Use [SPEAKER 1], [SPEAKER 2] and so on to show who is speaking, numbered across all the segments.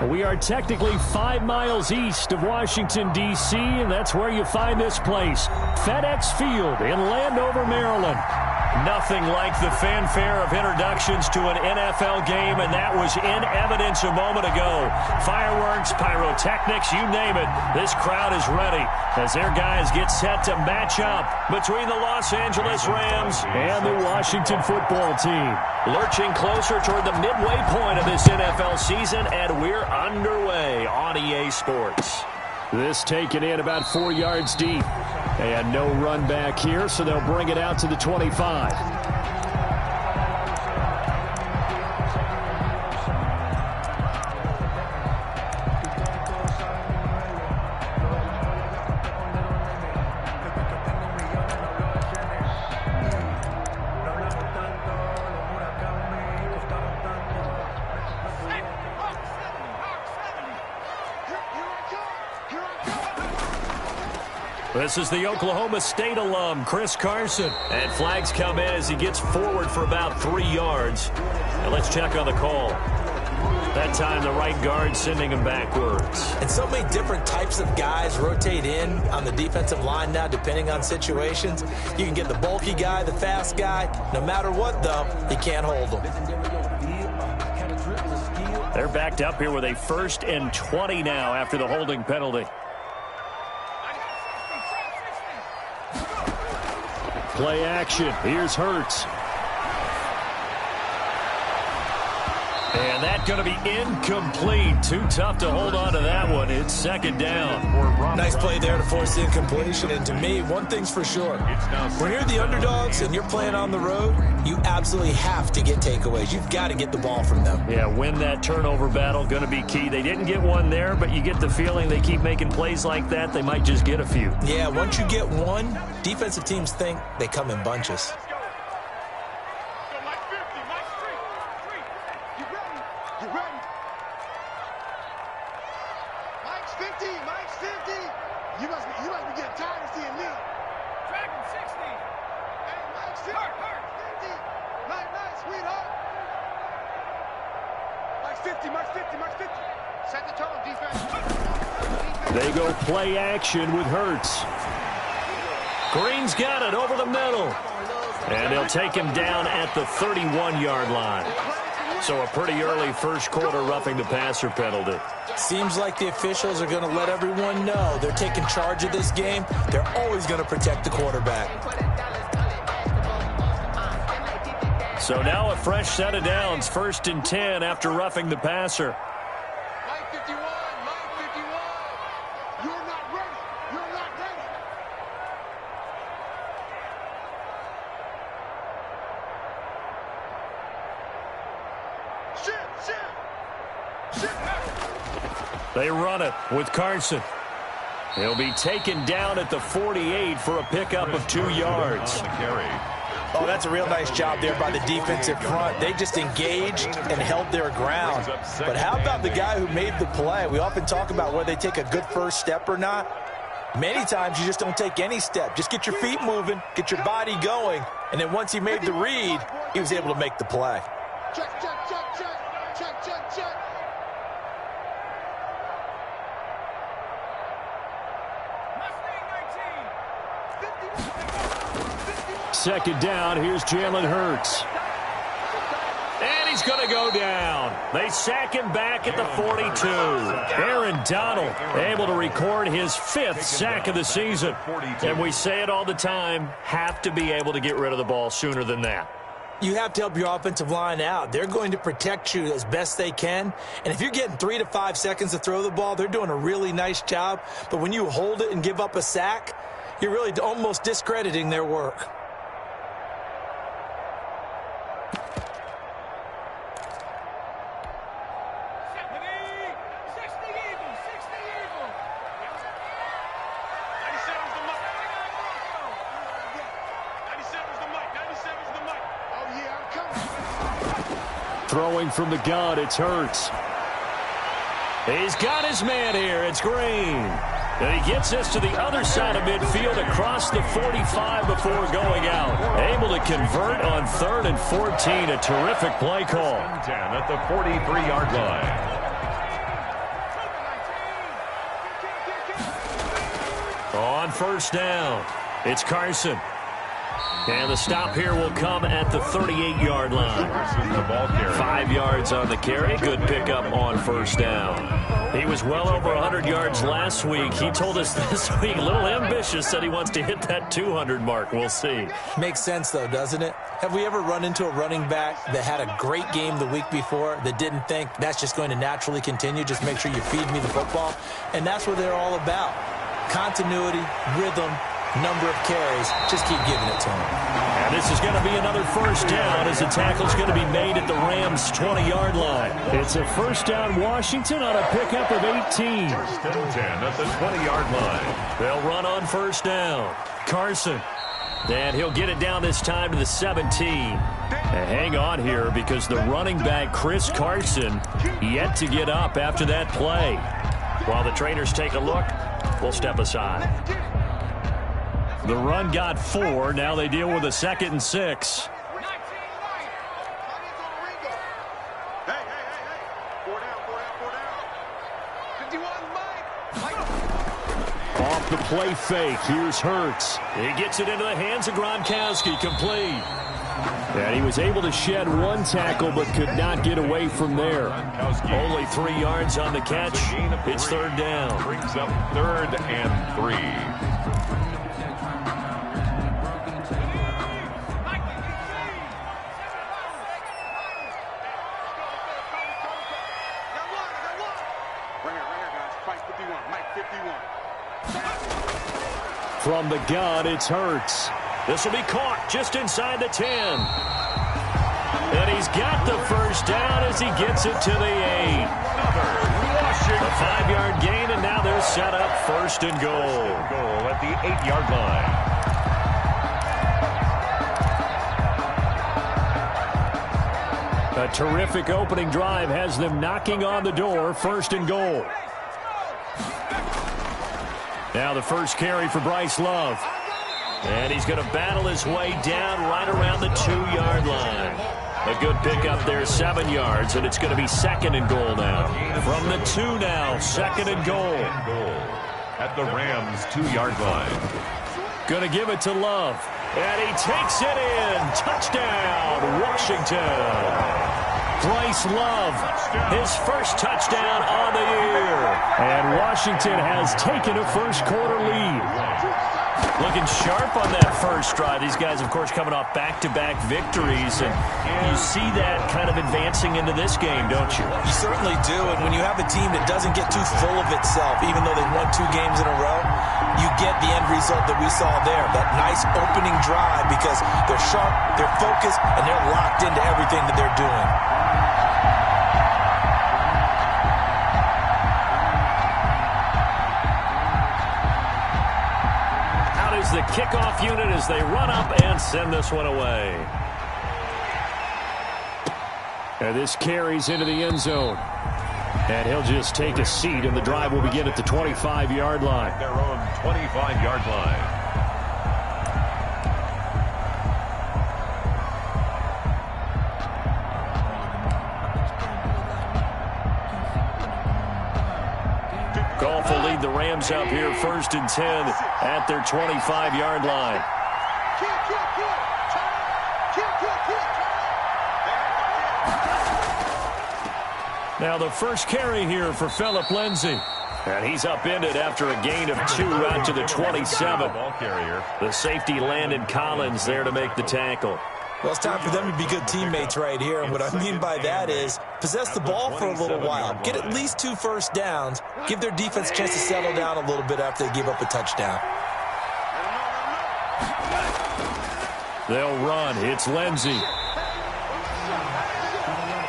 [SPEAKER 1] We are technically 5 miles east of Washington, D.C., and that's where you find this place, FedEx Field in Landover, Maryland. Nothing like the fanfare of introductions to an NFL game, and that was in evidence a moment ago. Fireworks, pyrotechnics, you name it. This crowd is ready as their guys get set to match up between the Los Angeles Rams and the Washington football team. Lurching closer toward the midway point of this NFL season, and we're underway on EA Sports. This taken in about 4 yards deep. And no run back here, so they'll bring it out to the 25. This is the Oklahoma State alum, Chris Carson. And flags come in as he gets forward for about 3 yards. And let's check on the call. That time, the right guard sending him backwards.
[SPEAKER 2] And so many different types of guys rotate in on the defensive line now, depending on situations. You can get the bulky guy, the fast guy. No matter what, though, he can't hold them.
[SPEAKER 1] They're backed up here with a 1st and 20 now after the holding penalty. Play action. Here's Hurts. And that's going to be incomplete. Too tough to hold on to that one. It's 2nd down.
[SPEAKER 2] Nice play there to force the incompletion. And to me, one thing's for sure. When you're the underdogs and you're playing on the road, you absolutely have to get takeaways. You've got to get the ball from them.
[SPEAKER 1] Yeah, win that turnover battle. Going to be key. They didn't get one there, but you get the feeling they keep making plays like that. They might just get a few.
[SPEAKER 2] Yeah, once you get one, defensive teams think they come in bunches.
[SPEAKER 1] They go play action with Hurts. Green's got it over the middle. And they'll take him down at the 31-yard line. So a pretty early first quarter roughing the passer penalty.
[SPEAKER 2] Seems like the officials are going to let everyone know they're taking charge of this game. They're always going to protect the quarterback.
[SPEAKER 1] So now a fresh set of downs, 1st and 10 after roughing the passer. They run it with Carson. He'll be taken down at the 48 for a pickup of 2 yards.
[SPEAKER 2] Oh, that's a real nice job there by the defensive front. They just engaged and held their ground. But how about the guy who made the play? We often talk about whether they take a good first step or not. Many times you just don't take any step. Just get your feet moving, get your body going, and then once he made the read, he was able to make the play.
[SPEAKER 3] Check, check, check, check, check, check, check.
[SPEAKER 1] 2nd down, here's Jalen Hurts. And he's going to go down. They sack him back at the 42. Aaron Donald able to record his 5th sack of the season. And we say it all the time, have to be able to get rid of the ball sooner than that.
[SPEAKER 2] You have to help your offensive line out. They're going to protect you as best they can. And if you're getting 3 to 5 seconds to throw the ball, they're doing a really nice job. But when you hold it and give up a sack, you're really almost discrediting their work.
[SPEAKER 1] Throwing from the gun, it's Hurts. He's got his man here. It's Green. And he gets us to the other side of midfield across the 45 before going out. Able to convert on 3rd and 14. A terrific play call.
[SPEAKER 4] 10 at the 43-yard line.
[SPEAKER 1] on first down. It's Carson. And the stop here will come at the 38-yard line. 5 yards on the carry. Good pickup on first down. He was well over 100 yards last week. He told us this week, a little ambitious, said he wants to hit that 200 mark. We'll see.
[SPEAKER 2] Makes sense, though, doesn't it? Have we ever run into a running back that had a great game the week before that didn't think that's just going to naturally continue? Just make sure you feed me the football. And that's what they're all about. Continuity, rhythm, number of carries. Just keep giving it to him.
[SPEAKER 1] And this is going to be another first down as the tackle's going to be made at the Rams' 20-yard line. It's a first down Washington on a pickup of 18.
[SPEAKER 4] First and 10 at the 20-yard line.
[SPEAKER 1] They'll run on first down. Carson. And he'll get it down this time to the 17. And hang on here because the running back, Chris Carson, yet to get up after that play. While the trainers take a look, we'll step aside. The run got 4. Now they deal with a 2nd and 6. Off the play fake. Here's Hurts. He gets it into the hands of Gronkowski. Complete. And he was able to shed one tackle but could not get away from there. Only 3 yards on the catch. It's third down.
[SPEAKER 4] Brings up 3rd and 3.
[SPEAKER 1] From the gun, it's Hurts. This will be caught just inside the 10. And he's got the first down as he gets it to the 8. A 5-yard gain, and now they're set up first and goal.
[SPEAKER 4] Goal at the 8-yard line.
[SPEAKER 1] A terrific opening drive has them knocking on the door, first and goal. Now the first carry for Bryce Love. And he's going to battle his way down right around the 2-yard line. A good pickup there, 7 yards, and it's going to be second and goal now. From the 2 now, second and goal.
[SPEAKER 4] At the Rams' 2-yard line.
[SPEAKER 1] Going to give it to Love. And he takes it in. Touchdown, Washington. Bryce Love, his first touchdown on the year. And Washington has taken a first-quarter lead. Looking sharp on that first drive. These guys, of course, coming off back-to-back victories. And you see that kind of advancing into this game, don't you?
[SPEAKER 2] You certainly do. And when you have a team that doesn't get too full of itself, even though they've won 2 games in a row, you get the end result that we saw there. That nice opening drive because they're sharp, they're focused, and they're locked into everything that they're doing.
[SPEAKER 1] The kickoff unit as they run up and send this one away. And this carries into the end zone. And he'll just take a seat, and the drive will begin at the 25-yard line.
[SPEAKER 4] Their own 25-yard line.
[SPEAKER 1] Goff will lead the Rams up here first and 10 at their 25-yard line. Now the first carry here for Phillip Lindsay. And he's upended after a gain of 2 out to the 27. The safety Landon Collins there to make the tackle.
[SPEAKER 2] Well, it's time for them to be good teammates right here. And what I mean by that is possess the ball for a little while. Get at least 2 first downs. Give their defense a chance to settle down a little bit after they give up a touchdown.
[SPEAKER 1] They'll run. It's Lindsay.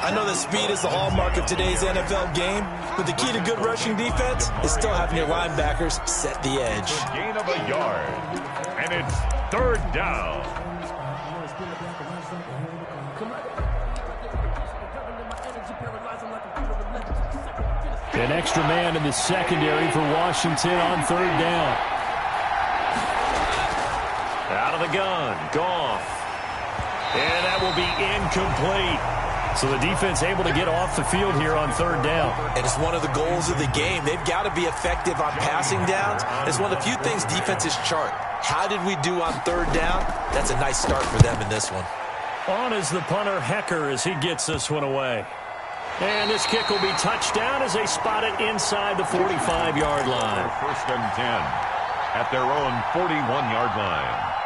[SPEAKER 2] I know that speed is the hallmark of today's NFL game, but the key to good rushing defense is still having your linebackers set the edge.
[SPEAKER 4] Gain of a yard. And it's third down.
[SPEAKER 1] An extra man in the secondary for Washington on third down. Out of the gun, Goff. And that will be incomplete. So the defense able to get off the field here on third down.
[SPEAKER 2] And it's one of the goals of the game. They've got to be effective on passing downs. It's one of the few things defenses chart. How did we do on third down? That's a nice start for them in this one.
[SPEAKER 1] On is the punter, Hecker, as he gets this one away. And this kick will be touchdown as they spot it inside the 45-yard line.
[SPEAKER 4] First and 10 at their own 41-yard line.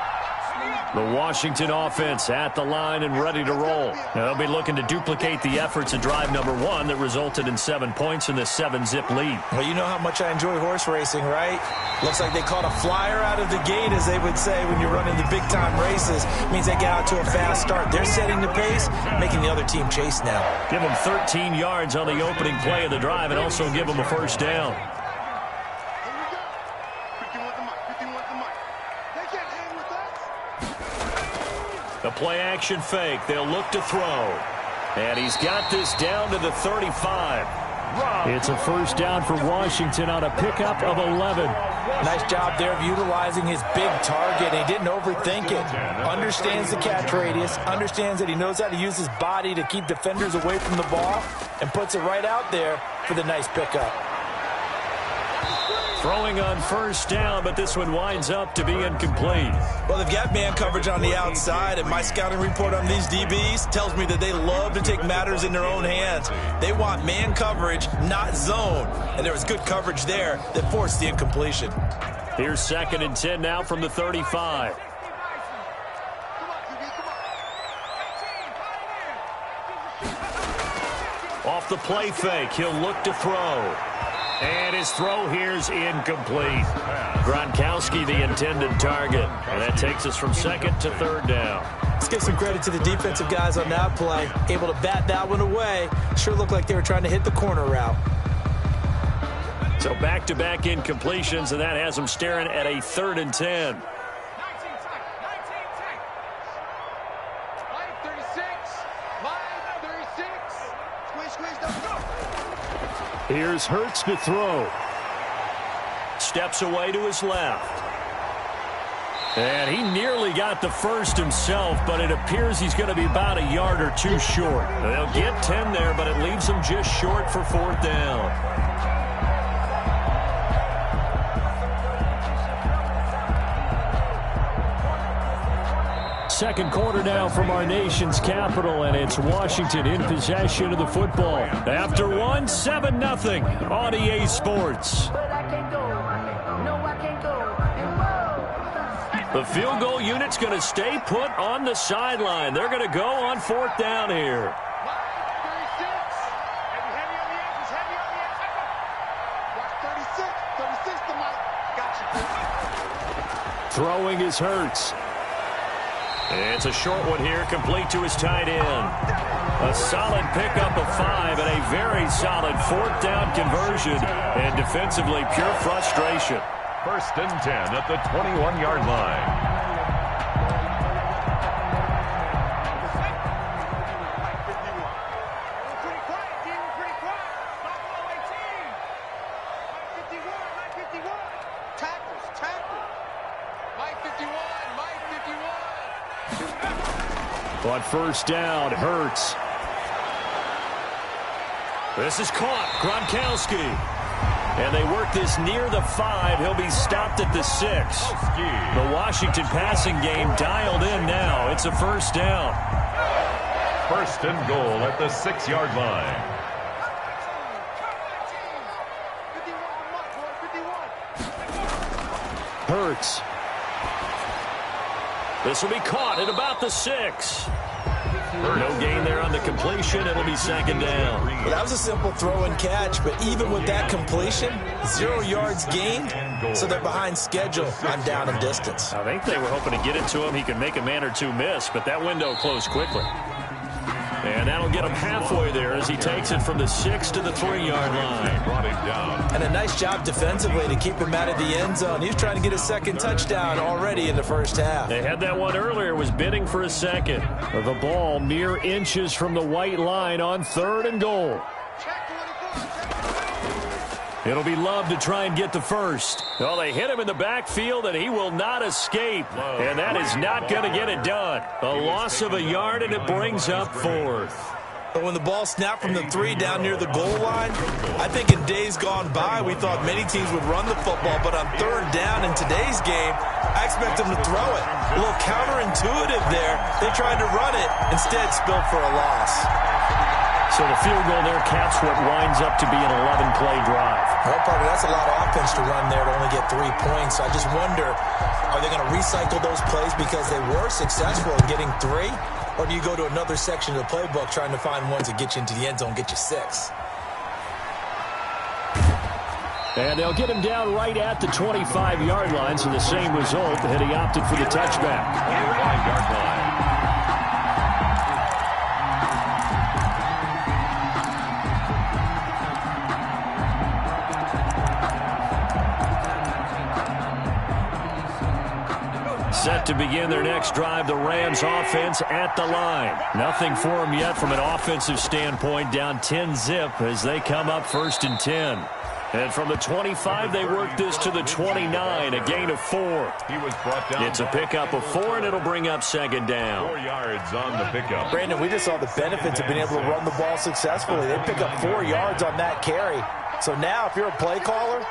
[SPEAKER 1] The Washington offense at the line and ready to roll. Now they'll be looking to duplicate the efforts of drive number 1 that resulted in 7 points in this 7-zip lead.
[SPEAKER 2] Well, you know how much I enjoy horse racing, right? Looks like they caught a flyer out of the gate, as they would say when you're running the big-time races. It means they get out to a fast start. They're setting the pace, making the other team chase now.
[SPEAKER 1] Give them 13 yards on the opening play of the drive and also give them a first down. The play-action fake. They'll look to throw. And he's got this down to the 35. It's a first down for Washington on a pickup of 11.
[SPEAKER 2] Nice job there of utilizing his big target. He didn't overthink it. Understands the catch radius. Understands that he knows how to use his body to keep defenders away from the ball. And puts it right out there for the nice pickup.
[SPEAKER 1] Throwing on first down, but this one winds up to be incomplete.
[SPEAKER 2] Well, they've got man coverage on the outside, and my scouting report on these DBs tells me that they love to take matters in their own hands. They want man coverage, not zone. And there was good coverage there that forced the incompletion.
[SPEAKER 1] Here's 2nd and 10 now from the 35. Off the play fake, he'll look to throw. And his throw here's incomplete. Gronkowski, the intended target. And that takes us from 2nd to 3rd down.
[SPEAKER 2] Let's give some credit to the defensive guys on that play. Able to bat that one away. Sure looked like they were trying to hit the corner route.
[SPEAKER 1] So back-to-back incompletions, and that has them staring at a 3rd and 10. Here's Hurts to throw. Steps away to his left. And he nearly got the first himself, but it appears he's going to be about a yard or 2 short. They'll get 10 there, but it leaves them just short for 4th down. Second quarter now from our nation's capital, and it's Washington in possession of the football. After 1, 7-0 on EA Sports. The field goal unit's going to stay put on the sideline. They're going to go on 4th down here. Throwing is Hurts. It's a short one here, complete to his tight end. A solid pickup of 5 and a very solid 4th down conversion. And defensively, pure frustration.
[SPEAKER 4] 1st and 10 at the 21-yard line.
[SPEAKER 1] On 1st down, Hurts. This is caught. Gronkowski. And they work this near the 5. He'll be stopped at the 6. The Washington passing game dialed in now. It's a 1st down.
[SPEAKER 4] 1st and goal at the 6-yard line.
[SPEAKER 1] Hurts. This will be caught at about the 6. No gain there on the completion. It'll be 2nd down.
[SPEAKER 2] Well, that was a simple throw and catch, but even with that completion, 0 yards gained, so they're behind schedule on down and distance.
[SPEAKER 1] I think they were hoping to get it to him. He could make a man or 2 miss, but that window closed quickly. And that'll get him halfway there as he takes it from the 6 to the 3-yard line.
[SPEAKER 4] Brought him down.
[SPEAKER 2] And a nice job defensively to keep him out of the end zone. He was trying to get his 2nd touchdown already in the 1st half.
[SPEAKER 1] They had that one earlier, was bidding for a 2nd. The ball mere inches from the white line on 3rd and goal. It'll be Love to try and get the 1st. Well, they hit him in the backfield, and he will not escape. And that is not going to get it done. A loss of a yard, and it brings up 4th.
[SPEAKER 2] But when the ball snapped from the 3 down near the goal line, I think in days gone by, we thought many teams would run the football, but on 3rd down in today's game, I expect them to throw it. A little counterintuitive there. They tried to run it, instead spilled for a loss.
[SPEAKER 1] So the field goal there caps what winds up to be an 11-play drive.
[SPEAKER 2] Well, partner, that's a lot of offense to run there to only get 3 points. So I just wonder, are they going to recycle those plays because they were successful in getting 3? Or do you go to another section of the playbook trying to find ones that get you into the end zone, get you 6?
[SPEAKER 1] And they'll get him down right at the 25-yard line, so the same result had he opted for the touchback.
[SPEAKER 4] 5-yard line.
[SPEAKER 1] Set to begin their next drive, the Rams offense at the line. Nothing for them yet from an offensive standpoint, down 10-zip as they come up 1st and 10. And from the 25, they work this to the 29, a gain of 4.
[SPEAKER 4] He was brought down.
[SPEAKER 1] It's a pickup of 4, and it'll bring up 2nd down.
[SPEAKER 4] 4 yards on the pickup.
[SPEAKER 2] Brandon, we just saw the benefits of being able to run the ball successfully. They pick up 4 yards on that carry. So now if you're a play caller,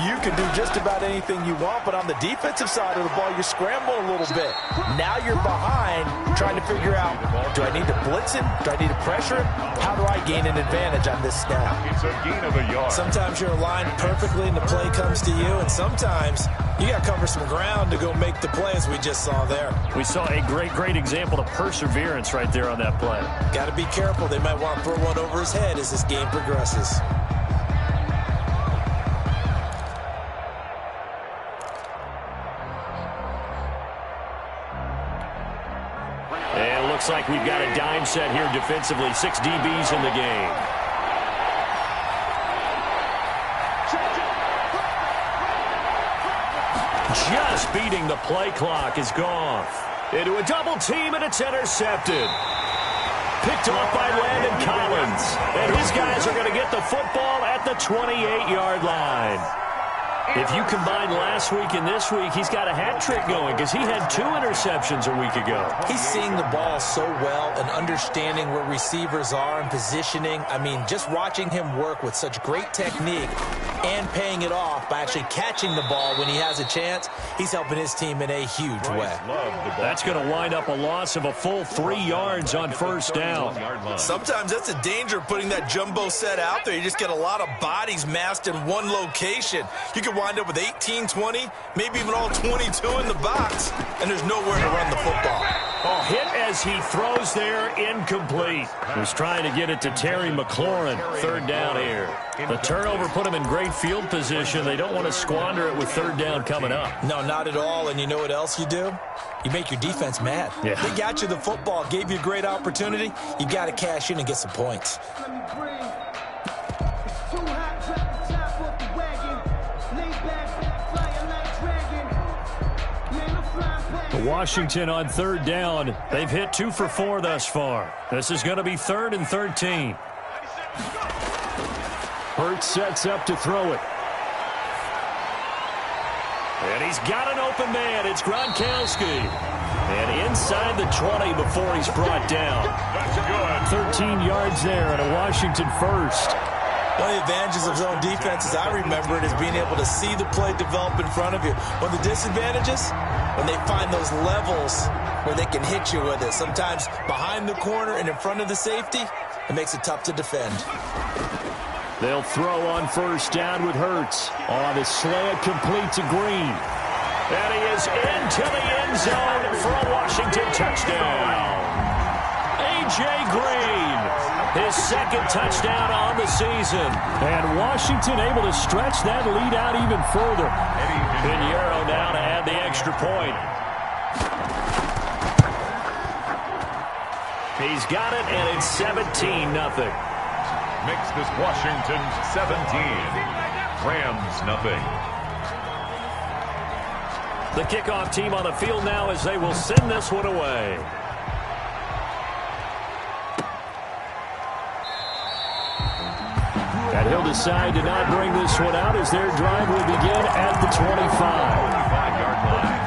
[SPEAKER 2] you can do just about anything you want, but on the defensive side of the ball, you scramble a little bit. Now you're behind, trying to figure out, do I need to blitz him? Do I need to pressure him? How do I gain an advantage on this snap?
[SPEAKER 4] It's a gain of a yard.
[SPEAKER 2] Sometimes you're aligned perfectly and the play comes to you, and sometimes you got to cover some ground to go make the play, as we just saw there.
[SPEAKER 1] We saw a great example of perseverance right there on that play.
[SPEAKER 2] Got to be careful. They might want to throw one over his head as this game progresses.
[SPEAKER 1] Looks like we've got a dime set here defensively. 6 DBs in the game. Just beating the play clock is gone. Into a double team, and it's intercepted. Picked off by Landon Collins. And his guys are going to get the football at the 28-yard line. If you combine last week and this week, he's got a hat trick going because he had 2 interceptions a week ago.
[SPEAKER 2] He's seeing the ball so well and understanding where receivers are and positioning. I mean, just watching him work with such great technique and paying it off by actually catching the ball when he has a chance, he's helping his team in a huge way.
[SPEAKER 1] That's going to wind up a loss of a full 3 yards on 1st down.
[SPEAKER 2] Sometimes that's the danger of putting that jumbo set out there. You just get a lot of bodies massed in one location. You can wind up with 18, 20, maybe even all 22 in the box, and there's nowhere to run the football.
[SPEAKER 1] Oh, hit as he throws there, incomplete. He was trying to get it to Terry McLaurin. 3rd down here. The turnover put him in great field position. They don't want to squander it with 3rd down coming up.
[SPEAKER 2] No, not at all. And you know what else you do? You make your defense mad.
[SPEAKER 1] Yeah.
[SPEAKER 2] They got you the football, gave you a great opportunity. You got to cash in and get some points.
[SPEAKER 1] Washington on 3rd down. They've hit 2 for 4 thus far. This is going to be 3rd and 13. Hurts sets up to throw it. And he's got an open man. It's Gronkowski. And inside the 20 before he's brought down.
[SPEAKER 4] That's good.
[SPEAKER 1] 13 yards there and a Washington first.
[SPEAKER 2] One of the advantages of zone defense, as I remember it, is being able to see the play develop in front of you. One of the disadvantages, when they find those levels where they can hit you with it. Sometimes behind the corner and in front of the safety, it makes it tough to defend.
[SPEAKER 1] They'll throw on 1st down with Hurts. On the slant, complete to Green. And he is into the end zone for a Washington touchdown. A.J. Green, his 2nd touchdown on the season. And Washington able to stretch that lead out even further. Pinheiro now to add the extra point. He's got it, and it's 17-0.
[SPEAKER 4] Makes this Washington 17. Rams nothing.
[SPEAKER 1] The kickoff team on the field now as they will send this one away. And he'll decide to not bring this one out as their drive will begin at the 25.
[SPEAKER 4] 25-yard line.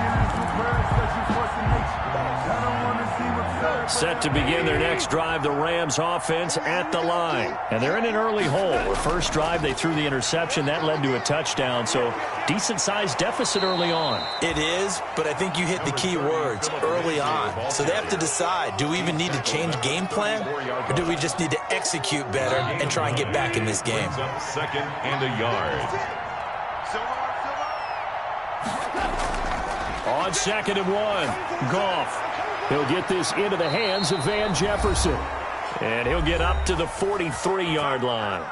[SPEAKER 1] Set to begin their next drive, the Rams offense at the line. And they're in an early hole. The first drive, they threw the interception. That led to a touchdown, so decent-sized deficit early on.
[SPEAKER 2] It is, but I think you hit the key words, early on. So they have to decide, do we even need to change game plan, or do we just need to execute better and try and get back in this game?
[SPEAKER 4] Second and a yard.
[SPEAKER 1] On 2nd and 1, Goff. He'll get this into the hands of Van Jefferson. And he'll get up to the 43-yard line.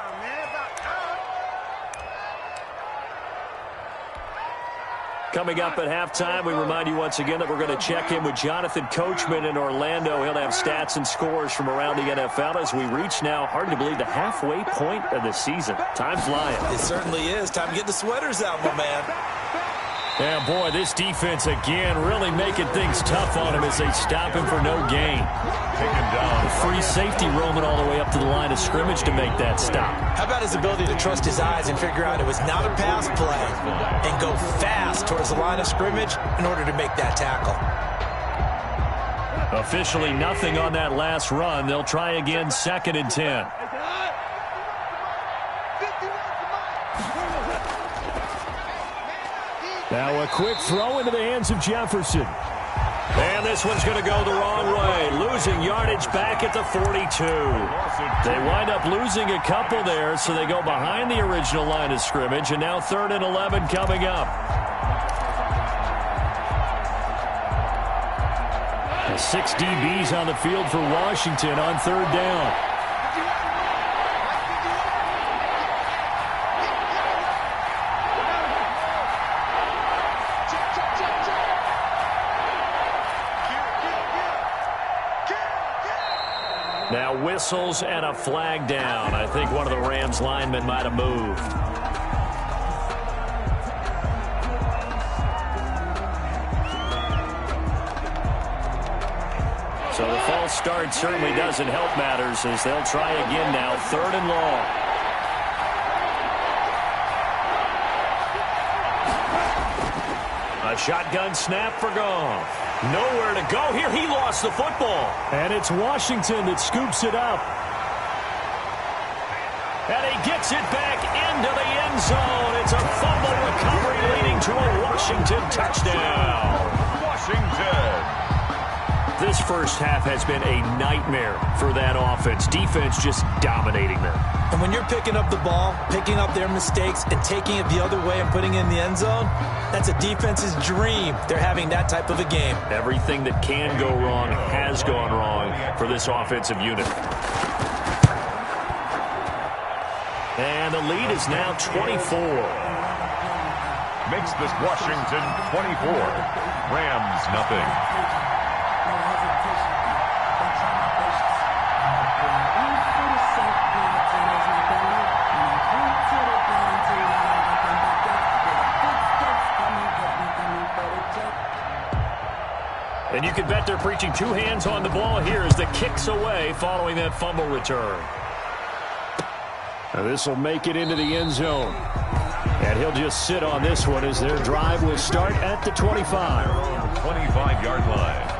[SPEAKER 1] Coming up at halftime, we remind you once again that we're going to check in with Jonathan Coachman in Orlando. He'll have stats and scores from around the NFL as we reach now, hard to believe, the halfway point of the season. Time flying.
[SPEAKER 2] It certainly is. Time to get the sweaters out, my man.
[SPEAKER 1] Yeah, boy, this defense again really making things tough on him as they stop him for no gain.
[SPEAKER 4] Taken down.
[SPEAKER 1] The free safety roaming all the way up to the line of scrimmage to make that stop.
[SPEAKER 2] How about his ability to trust his eyes and figure out it was not a pass play and go fast towards the line of scrimmage in order to make that tackle?
[SPEAKER 1] Officially nothing on that last run. They'll try again, 2nd and 10. Now a quick throw into the hands of Jefferson. And this one's going to go the wrong way. Losing yardage back at the 42. They wind up losing a couple there, so they go behind the original line of scrimmage. And now 3rd and 11 coming up. The 6 DBs on the field for Washington on 3rd down. Now whistles and a flag down. I think one of the Rams linemen might have moved. So the false start certainly doesn't help matters as they'll try again now, 3rd and long. A shotgun snap for Goff. Nowhere to go here. He lost the football. And it's Washington that scoops it up. And he gets it back into the end zone. It's a fumble recovery leading to a Washington touchdown.
[SPEAKER 4] Washington.
[SPEAKER 1] This first half has been a nightmare for that offense. Defense just dominating them.
[SPEAKER 2] And when you're picking up the ball, picking up their mistakes, and taking it the other way and putting it in the end zone, that's a defense's dream. They're having that type of a game.
[SPEAKER 1] Everything that can go wrong has gone wrong for this offensive unit. And the lead is now 24.
[SPEAKER 4] Makes this Washington 24. Rams nothing.
[SPEAKER 1] And you can bet they're preaching 2 hands on the ball here as the kick's away following that fumble return. Now this will make it into the end zone. And he'll just sit on this one as their drive will start at the 25.
[SPEAKER 4] 25-yard line.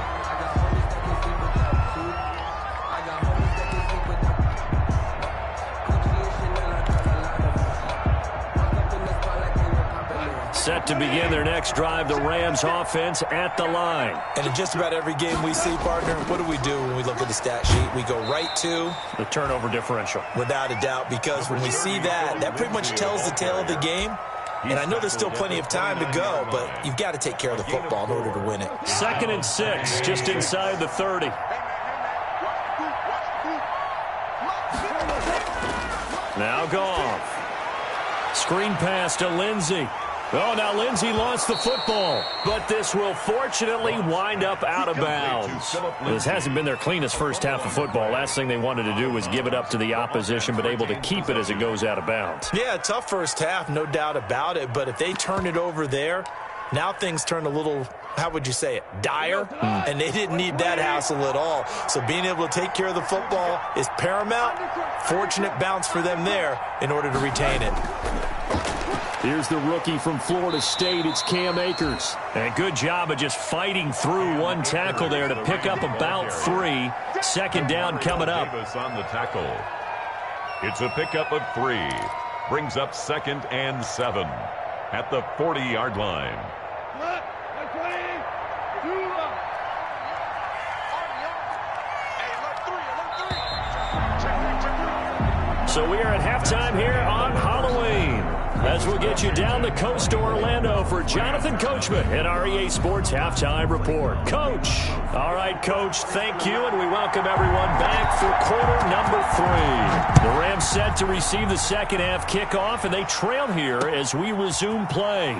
[SPEAKER 1] Set to begin their next drive, the Rams offense at the line.
[SPEAKER 2] And in just about every game we see, partner, what do when we look at the stat sheet? We go right to
[SPEAKER 1] the turnover differential.
[SPEAKER 2] Without a doubt, because when we see that, that pretty much tells the tale of the game. And I know there's still plenty of time to go, but you've got to take care of the football in order to win it.
[SPEAKER 1] 2nd and 6, just inside the 30. Now Goff. Screen pass to Lindsey. Oh, now Lindsey lost the football, but this will fortunately wind up out of bounds. This hasn't been their cleanest first half of football. Last thing they wanted to do was give it up to the opposition, but able to keep it as it goes out of bounds.
[SPEAKER 2] Yeah, tough first half, no doubt about it, but if they turn it over there, now things turn a little, how would you say it, dire, and they didn't need that hassle at all. So being able to take care of the football is paramount. Fortunate bounce for them there in order to retain it.
[SPEAKER 1] Here's the rookie from Florida State. It's Cam Akers. And good job of just fighting through one tackle there to pick up about 3. Second down coming up.
[SPEAKER 4] On the tackle. It's a pickup of 3. Brings up 2nd and 7 at the 40-yard line.
[SPEAKER 1] So we are at halftime here on Halloween, as we'll get you down the coast to Orlando for Jonathan Coachman in our EA Sports Halftime Report. Coach. All right, Coach, thank you, and we welcome everyone back for quarter number 3. The Rams set to receive the second half kickoff, and they trail here as we resume play.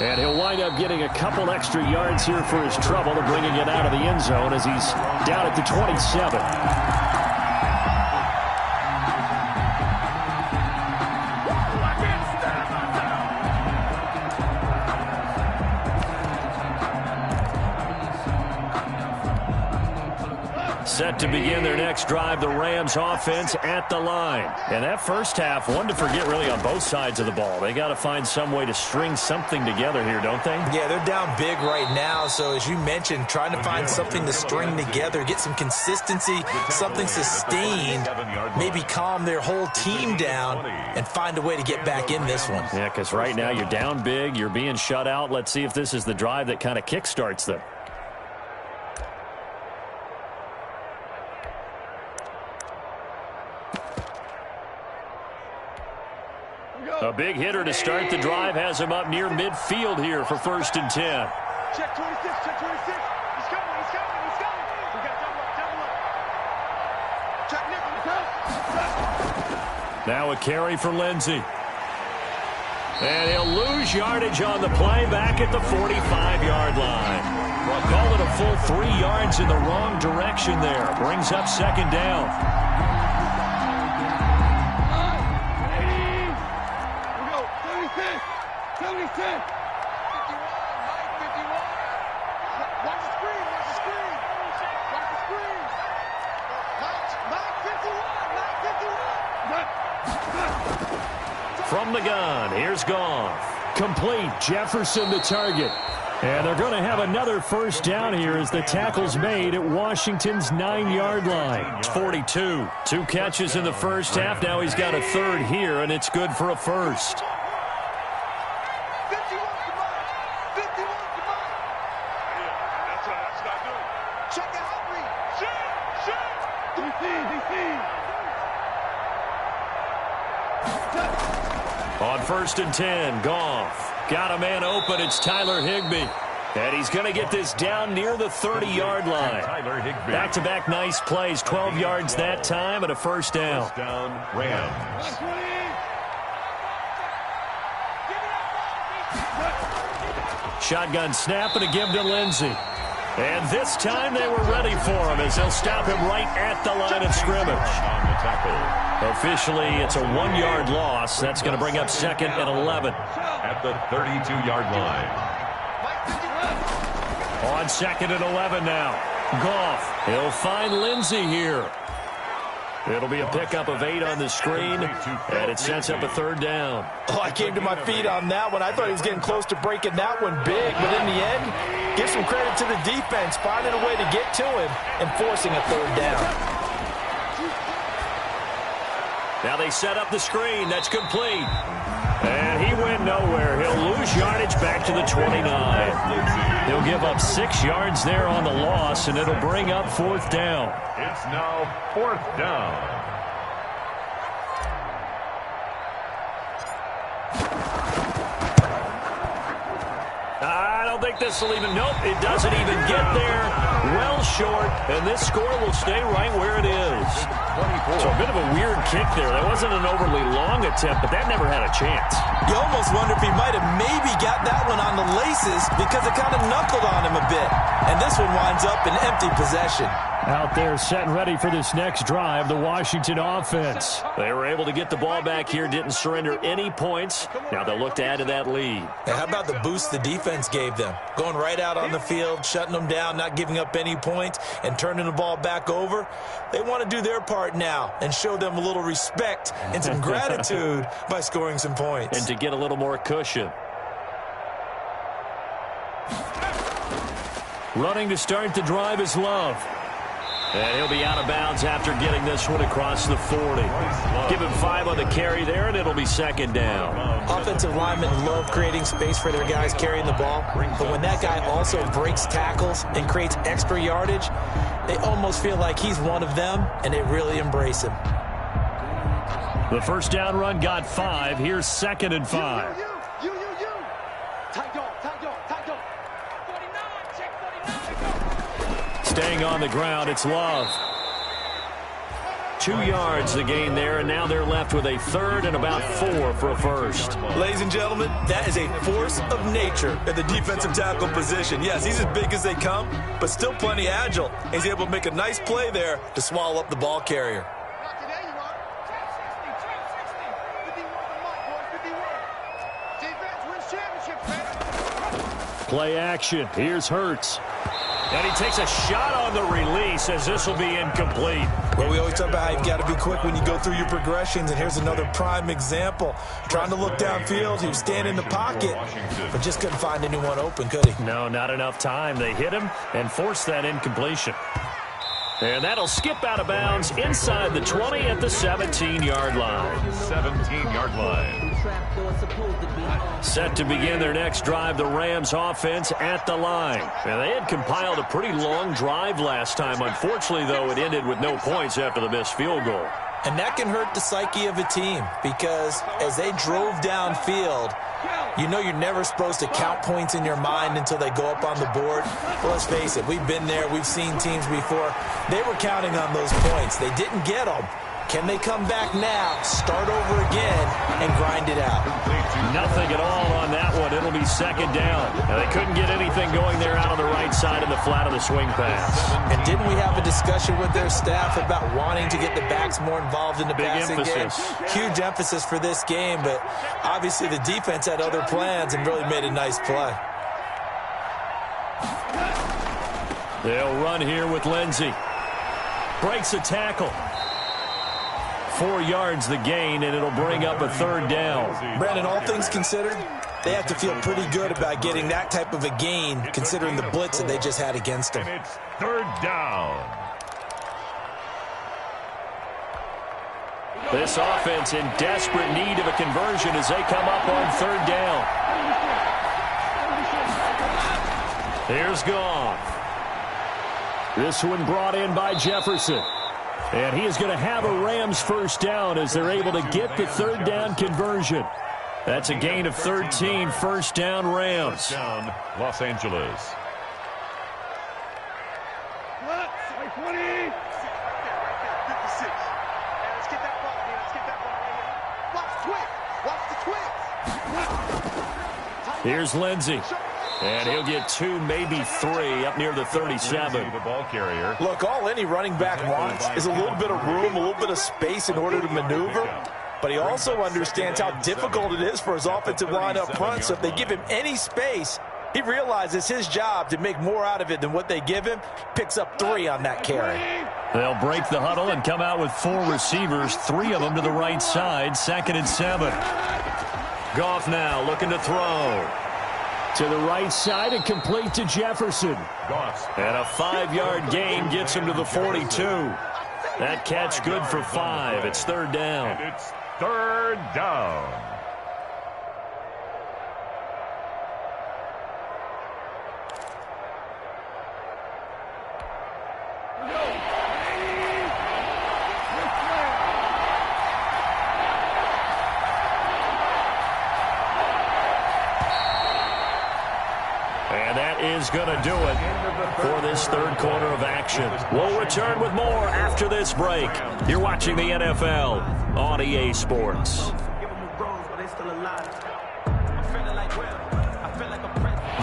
[SPEAKER 1] And he'll wind up getting a couple extra yards here for his trouble and bringing it out of the end zone as he's down at the 27. Set to begin their next drive, the Rams offense at the line. And that first half, one to forget really on both sides of the ball. They got to find some way to string something together here, don't they?
[SPEAKER 2] Yeah, they're down big right now. So as you mentioned, trying to find something to string together, get some consistency, something sustained, maybe calm their whole team down and find a way to get back in this one.
[SPEAKER 1] Yeah, because right now you're down big, you're being shut out. Let's see if this is the drive that kind of kickstarts them. A big hitter to start the drive has him up near midfield here for 1st and 10.
[SPEAKER 3] Check 26, check 26. He's coming, he's coming, he's coming. We got double up. Check Nick,
[SPEAKER 1] Now a carry for Lindsey. And he'll lose yardage on the play back at the 45-yard line. Well, call it a full 3 yards in the wrong direction there. Brings up second down. From the gun, here's Goff. Complete, Jefferson the target. And they're going to have another first down here as the tackle's made at Washington's 9-yard line. It's 42. 2 catches in the first half. Now he's got a third here, and it's good for a first. On 1st and 10, Goff. Got a man open. It's Tyler Higbee. And he's going to get this down near the 30-yard line. Back-to-back nice plays. 12 yards that time and a first down.
[SPEAKER 4] First down, Rams.
[SPEAKER 1] Shotgun snap and a give to Lindsey. And this time they were ready for him as they'll stop him right at the line of scrimmage.
[SPEAKER 4] On the tackle.
[SPEAKER 1] Officially, it's a 1-yard loss. That's going to bring up 2nd and 11.
[SPEAKER 4] At the 32-yard line.
[SPEAKER 1] On 2nd and 11 now. Goff. He'll find Lindsey here. It'll be a pickup of 8 on the screen, and it sets up a third down.
[SPEAKER 2] Oh, I came to my feet on that one. I thought he was getting close to breaking that one big, but in the end, give some credit to the defense, finding a way to get to him and forcing a third down.
[SPEAKER 1] Now they set up the screen. That's complete. And he went nowhere. He'll lose yardage back to the 29. He'll give up 6 yards there on the loss, and it'll bring up 4th down.
[SPEAKER 4] It's now 4th down.
[SPEAKER 1] I don't think this will even, nope, it doesn't even get there. Well short, and this score will stay right where it is. So a bit of a weird kick there. That wasn't an overly long attempt, but that never had a chance.
[SPEAKER 2] You almost wonder if he might have maybe got that one on the lace misses because it kind of knuckled on him a bit. And this one winds up in empty possession.
[SPEAKER 1] Out there set and ready for this next drive, the Washington offense. They were able to get the ball back here, didn't surrender any points. Now they'll look to add to that lead.
[SPEAKER 2] And how about the boost the defense gave them? Going right out on the field, shutting them down, not giving up any points, and turning the ball back over. They want to do their part now and show them a little respect and some gratitude by scoring some points.
[SPEAKER 1] And to get a little more cushion. Running to start the drive is Love. And he'll be out of bounds after getting this one across the 40. Give him 5 on the carry there, and it'll be second down.
[SPEAKER 2] Offensive linemen love creating space for their guys carrying the ball. But when that guy also breaks tackles and creates extra yardage, they almost feel like he's one of them, and they really embrace him.
[SPEAKER 1] The first down run got 5. Here's 2nd and 5. Staying on the ground, it's Love. 2 yards the gain there, and now they're left with a 3rd and about 4 for a first.
[SPEAKER 2] Ladies and gentlemen, that is a force of nature at the defensive tackle position. Yes, he's as big as they come, but still plenty agile. He's able to make a nice play there to swallow up the ball carrier.
[SPEAKER 1] Play action. Here's Hurts. And he takes a shot on the release as this will be incomplete.
[SPEAKER 2] Well, we always talk about how you've got to be quick when you go through your progressions, and here's another prime example. Trying to look downfield, he was standing in the pocket, but just couldn't find anyone open, could he?
[SPEAKER 1] No, not enough time. They hit him and forced that incompletion. And that'll skip out of bounds inside the 20 at the 17-yard line.
[SPEAKER 4] 17-yard line.
[SPEAKER 1] Set to begin their next drive, the Rams offense at the line. And they had compiled a pretty long drive last time. Unfortunately, though, it ended with no points after the missed field goal.
[SPEAKER 2] And that can hurt the psyche of a team because as they drove downfield, you know you're never supposed to count points in your mind until they go up on the board. Well, let's face it, we've been there. We've seen teams before. They were counting on those points. They didn't get them. Can they come back now, start over again, and grind it out?
[SPEAKER 1] Nothing at all on that one. It'll be second down. And they couldn't get anything going there out on the right side of the flat of the swing pass.
[SPEAKER 2] And didn't we have a discussion with their staff about wanting to get the backs more involved in the passing game? Huge emphasis for this game, but obviously the defense had other plans and really made a nice play.
[SPEAKER 1] They'll run here with Lindsey. Breaks a tackle. 4 yards the gain, and it'll bring up a 3rd down.
[SPEAKER 2] Brandon, all things considered, they have to feel pretty good about getting that type of a gain, considering the blitz that they just had against them.
[SPEAKER 4] And it's 3rd down.
[SPEAKER 1] This offense in desperate need of a conversion as they come up on 3rd down. Here's Goff. This one brought in by Jefferson. And he is going to have a Rams first down as they're able to get the 3rd down conversion. That's a gain of 13, first down Rams.
[SPEAKER 4] First down, Los Angeles.
[SPEAKER 1] Here's Lindsey. And he'll get 2, maybe 3 up near the 37.
[SPEAKER 4] The ball carrier.
[SPEAKER 2] Look, all any running back wants is a little bit of room, a little bit of space in order to maneuver. But he also understands how difficult it is for his offensive line up front. So if they give him any space, he realizes his job to make more out of it than what they give him. Picks up 3 on that carry.
[SPEAKER 1] They'll break the huddle and come out with 4 receivers, 3 of them to the right side, 2nd and 7. Goff now looking to throw. To the right side and complete to Jefferson. And a 5-yard gain gets him to the 42. That catch good for 5. It's 3rd down.
[SPEAKER 4] And it's 3rd down.
[SPEAKER 1] And that is going to do it for this 3rd quarter of action. We'll return with more after this break. You're watching the NFL on EA Sports.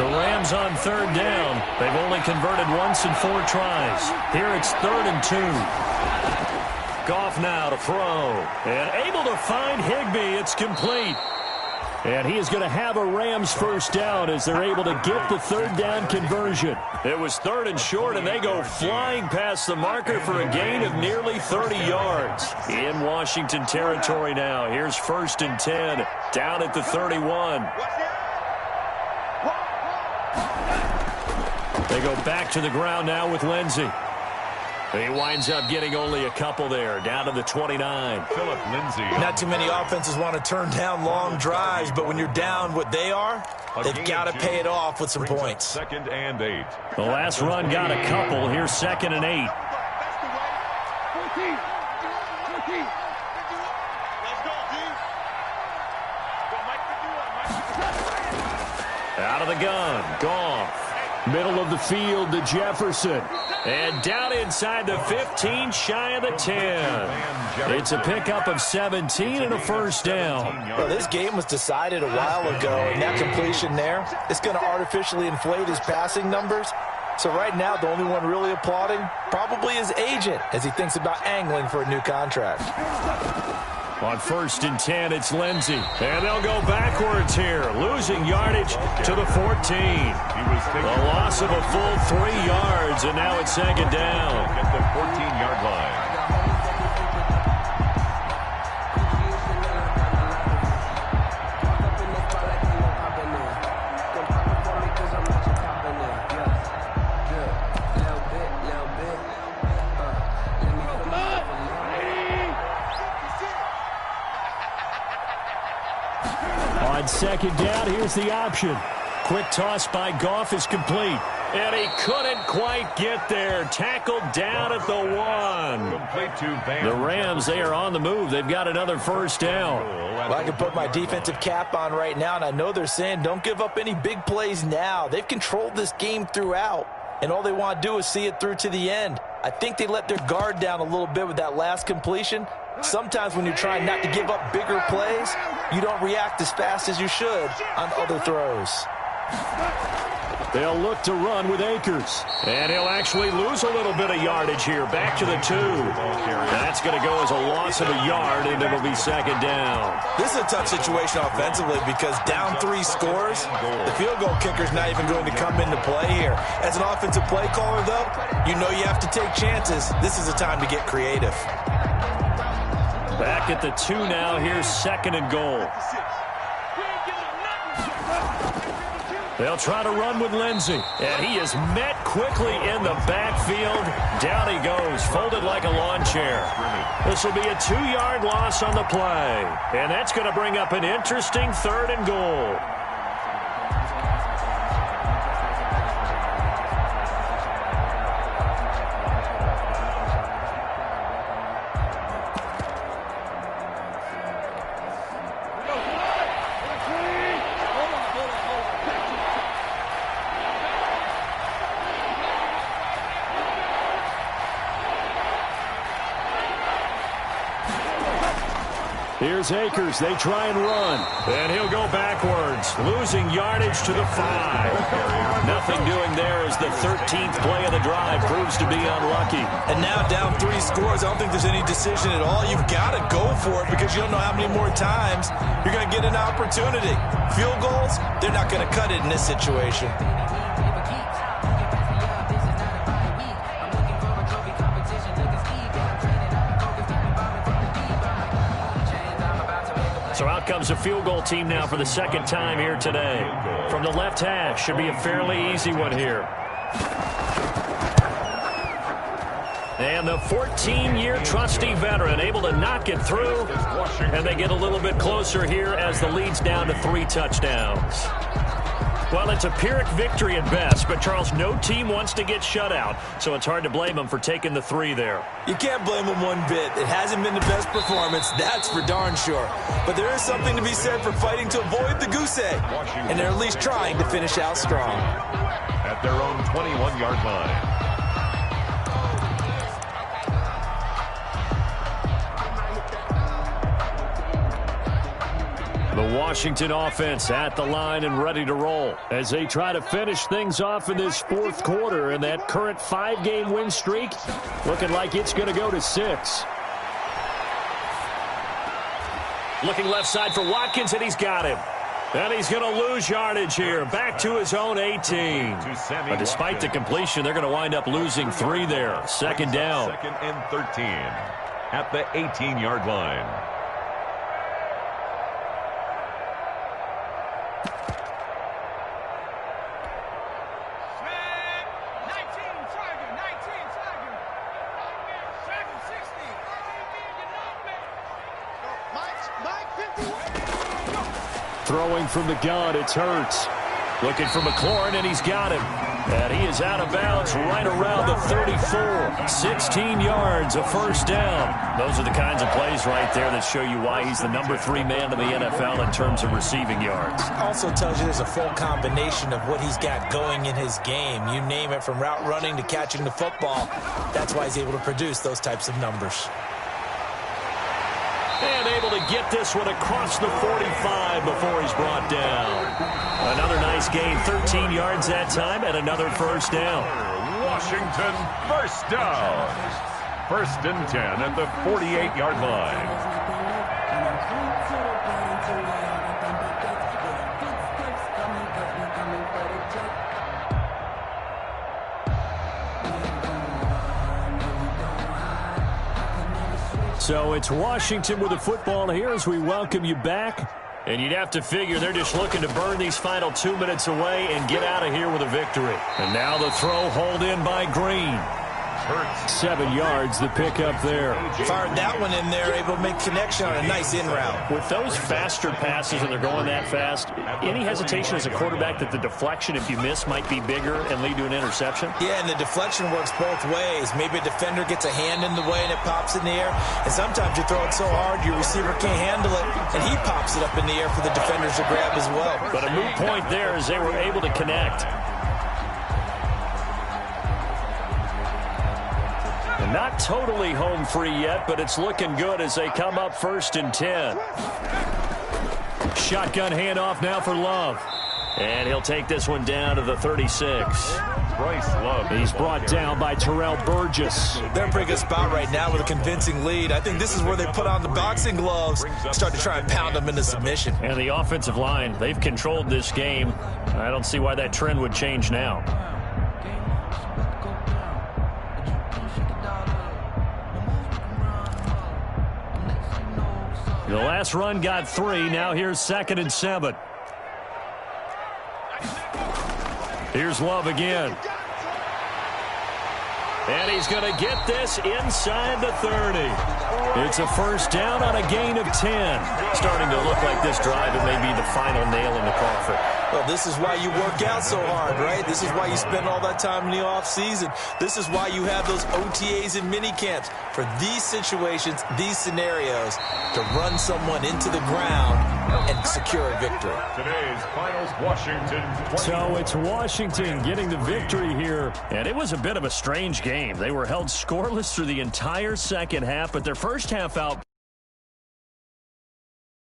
[SPEAKER 1] The Rams on third down. They've only converted once in 4 tries. Here it's 3rd and 2. Goff now to throw. And able to find Higbee. It's complete. And he is going to have a Rams first down as they're able to get the 3rd down conversion. It was 3rd and short, and they go flying past the marker for a gain of nearly 30 yards. In Washington territory now. Here's 1st and 10. Down at the 31. They go back to the ground now with Lindsey. He winds up getting only a couple there, down to the 29.
[SPEAKER 4] Philip Lindsey.
[SPEAKER 2] Not too many offenses want to turn down long drives, but when you're down what they are, they've got to pay it off with some points.
[SPEAKER 4] 2nd and 8.
[SPEAKER 1] The last run got a couple. Here's 2nd and 8. Out of the gun, Goff. Middle of the field to Jefferson. And down inside the 15, shy of the 10. It's a pickup of 17 and a first down.
[SPEAKER 2] Well, this game was decided a while ago, and that completion there is going to artificially inflate his passing numbers. So right now, the only one really applauding probably his agent as he thinks about angling for a new contract.
[SPEAKER 1] On 1st and 10, it's Lindsey. And they'll go backwards here, losing yardage to the 14. A loss of a full 3 yards, and now it's 2nd down.
[SPEAKER 4] At the 14-yard line.
[SPEAKER 1] On 2nd down, here's the option. Quick toss by Goff is complete. And he couldn't quite get there. Tackled down at the 1.
[SPEAKER 4] Complete to Van.
[SPEAKER 1] The Rams, they are on the move. They've got another first down.
[SPEAKER 2] Well, I can put my defensive cap on right now, and I know they're saying don't give up any big plays now. They've controlled this game throughout, and all they want to do is see it through to the end. I think they let their guard down a little bit with that last completion. Sometimes when you're trying not to give up bigger plays, you don't react as fast as you should on other throws.
[SPEAKER 1] They'll look to run with Akers. And he'll actually lose a little bit of yardage here. Back to the 2. That's going to go as a loss of a yard, and it'll be 2nd down.
[SPEAKER 2] This is a tough situation offensively because down 3 scores, the field goal kicker's not even going to come into play here. As an offensive play caller, though, you know you have to take chances. This is a time to get creative.
[SPEAKER 1] Back at the 2 now. Here's 2nd and goal. They'll try to run with Lindsey. And he is met quickly in the backfield. Down he goes, folded like a lawn chair. This will be a 2-yard loss on the play. And that's going to bring up an interesting 3rd and goal. Here's Akers. They try and run. And he'll go backwards, losing yardage to the 5. Nothing doing there as the 13th play of the drive proves to be unlucky.
[SPEAKER 2] And now down 3 scores, I don't think there's any decision at all. You've got to go for it because you don't know how many more times you're going to get an opportunity. Field goals, they're not going to cut it in this situation.
[SPEAKER 1] So out comes a field goal team now for the 2nd time here today. From the left hash, should be a fairly easy one here. And the 14-year trusty veteran able to knock it through. And they get a little bit closer here as the lead's down to 3 touchdowns. Well, it's a Pyrrhic victory at best, but, Charles, no team wants to get shut out, so it's hard to blame them for taking the 3 there.
[SPEAKER 2] You can't blame them one bit. It hasn't been the best performance, that's for darn sure. But there is something to be said for fighting to avoid the goose egg, and they're at least trying to finish out strong.
[SPEAKER 4] At their own 21-yard line.
[SPEAKER 1] The Washington offense at the line and ready to roll as they try to finish things off in this fourth quarter, and that current 5-game win streak looking like it's going to go to 6. Looking left side for Watkins, and he's got him. And he's going to lose yardage here, back to his own 18. But despite the completion, they're going to wind up losing 3 there. Second down.
[SPEAKER 4] Second and 13 at the 18-yard line.
[SPEAKER 1] Throwing from the gun, it's Hurts. Looking for McLaurin, and he's got him. And he is out of bounds right around the 34. 16 yards, a first down. Those are the kinds of plays right there that show you why he's the number 3 man in the NFL in terms of receiving yards.
[SPEAKER 2] Also tells you there's a full combination of what he's got going in his game. You name it, from route running to catching the football. That's why he's able to produce those types of numbers.
[SPEAKER 1] And able to get this one across the 45 before he's brought down. Another nice gain, 13 yards that time, and another first down.
[SPEAKER 4] Washington, first down. First and 10 at the 48-yard line.
[SPEAKER 1] So it's Washington with the football here as we welcome you back. And you'd have to figure they're just looking to burn these final 2 minutes away and get out of here with a victory. And now the throw hauled in by Green. 7 yards, the pickup there.
[SPEAKER 2] Fired that one in there, able to make connection on a nice in route.
[SPEAKER 1] With those faster passes and they're going that fast, any hesitation as a quarterback that the deflection, if you miss, might be bigger and lead to an interception?
[SPEAKER 2] Yeah, and the deflection works both ways. Maybe a defender gets a hand in the way and it pops in the air. And sometimes you throw it so hard your receiver can't handle it, and he pops it up in the air for the defenders to grab as well.
[SPEAKER 1] But a moot point there as they were able to connect. Not totally home free yet, but it's looking good as they come up first and 10. Shotgun handoff now for Love. And he'll take this one down to the 36.
[SPEAKER 4] Bryce Love.
[SPEAKER 1] He's brought down by Terrell Burgess.
[SPEAKER 2] They're in a pretty good spot right now with a convincing lead. I think this is where they put on the boxing gloves, start to try and pound them into submission.
[SPEAKER 1] And the offensive line, they've controlled this game. I don't see why that trend would change now. The last run got 3. Now here's 2nd and 7. Here's Love again. And he's going to get this inside the 30. It's a first down on a gain of 10. Starting to look like this drive, it may be the final nail in the coffin.
[SPEAKER 2] Well, this is why you work out so hard, right? This is why you spend all that time in the offseason. This is why you have those OTAs and mini camps for these situations, these scenarios, to run someone into the ground and secure a victory.
[SPEAKER 4] Today's finals, Washington.
[SPEAKER 1] So it's Washington getting the victory here. And it was a bit of a strange game. They were held scoreless through the entire second half, but their first half out